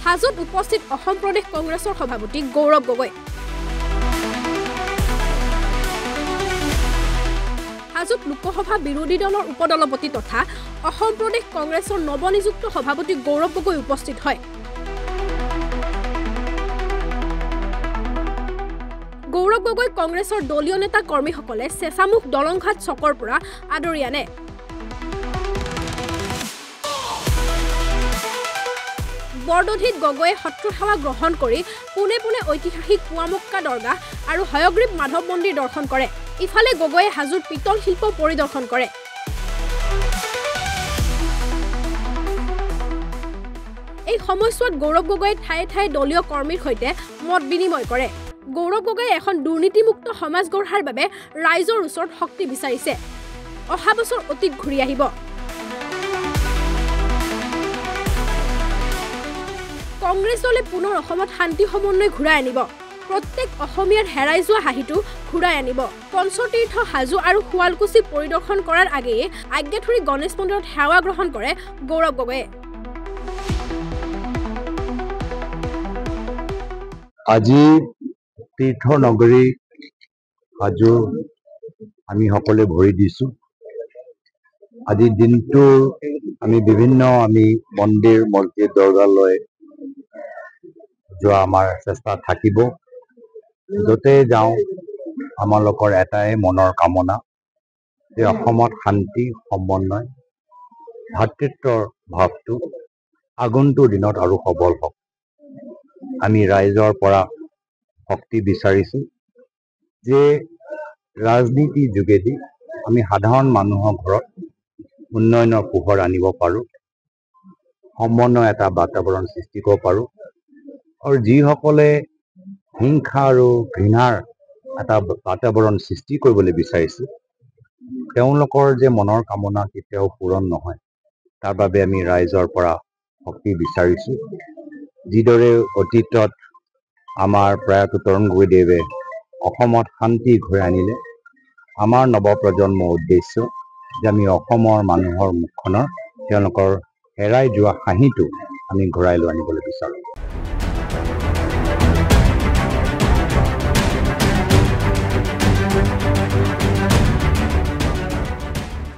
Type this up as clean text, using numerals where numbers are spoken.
হাজোত উপস্থিত অসম প্ৰদেশ কংগ্ৰেছৰ সভাপতি গৌৰৱ গগৈ। হাজোত লোকসভা বিৰোধী দলৰ উপদলপতি তথা অসম প্ৰদেশ কংগ্ৰেছৰ নৱনিযুক্ত সভাপতি গৌৰৱ গগৈ উপস্থিত হয়। গৌৰৱ গগৈ কংগ্ৰেছৰ দলীয় নেতা কৰ্মীসকলে চেঁচামুখ দলংঘাট চকৰ পৰা আদৰি আনে। বৰদধিত গগৈয়ে শত্ৰুসেৱা গ্ৰহণ কৰি পোনে পোনে ঐতিহাসিক পুৱামক্কা দৰগাহ আৰু হয়গ্ৰীৱ মাধৱ মন্দিৰ দৰ্শন কৰে। ইফালে গগৈয়ে হাজোৰ পিতল শিল্প পৰিদৰ্শন কৰে। এই সময়ছোৱাত গৌৰৱ গগৈয়ে ঠায়ে ঠায়ে দলীয় কৰ্মীৰ সৈতে মত বিনিময় কৰে। গৌৰৱ গগৈয়ে এখন দুৰ্নীতিমুক্ত সমাজ গঢ়াৰ বাবে ৰাইজৰ ওচৰত শক্তি বিচাৰিছে। অহা বছৰ অতীত ঘূৰি আহিব। কংগ্ৰেছ দলে পুনৰ অসমত শান্তি সমন্বয় ঘূৰাই আনিব। প্ৰত্যেক অসমীয়াৰ হেৰাই যোৱা হাঁহিটো ঘূৰাই আনিব। পঞ্চতীৰ্থ হাজো আৰু শুৱালকুছি পৰিদৰ্শন কৰাৰ আগেয়ে আজ্ঞাথুৰি গণেশ মন্দিৰত সেৱা গ্ৰহণ কৰে গৌৰৱ গগৈয়ে। আজি তীৰ্থ নগৰী হাজো আমি সকলোৱে ভৰি দিছো। আজি দিনটো আমি বিভিন্ন মন্দিৰ মছজিদ দৰগাহলৈ যোৱা আমাৰ চেষ্টা থাকিব। য'তে যাওঁ আমালোকৰ এটাই মনৰ কামনা যে অসমত শান্তি সমন্বয় ভাতৃত্বৰ ভাৱটো আগন্তুক দিনত আৰু সবল হওক। আমি ৰাইজৰ পৰা শক্তি বিচাৰিছো যে ৰাজনীতি যোগেদি আমি সাধাৰণ মানুহৰ ঘৰত উন্নয়নৰ পোহৰ আনিব পাৰোঁ, সমন্বয় এটা বাতাবৰণ সৃষ্টি কৰিব পাৰোঁ। আৰু যিসকলে হিংসা আৰু ঘৃণাৰ এটা বাতাবৰণ সৃষ্টি কৰিবলৈ বিচাৰিছে তেওঁলোকৰ যে মনৰ কামনা কেতিয়াও পূৰণ নহয়, তাৰ বাবে আমি ৰাইজৰ পৰা শক্তি বিচাৰিছোঁ। যিদৰে অতীতত আমাৰ প্ৰয়াত তৰুণ গগৈদেৱে অসমত শান্তি ঘূৰাই আনিলে, আমাৰ নৱপ্ৰজন্মৰ উদ্দেশ্য যে আমি অসমৰ মানুহৰ মুখখনৰ তেওঁলোকৰ হেৰাই যোৱা হাঁহিটো আমি ঘূৰাই লৈ আনিবলৈ বিচাৰোঁ।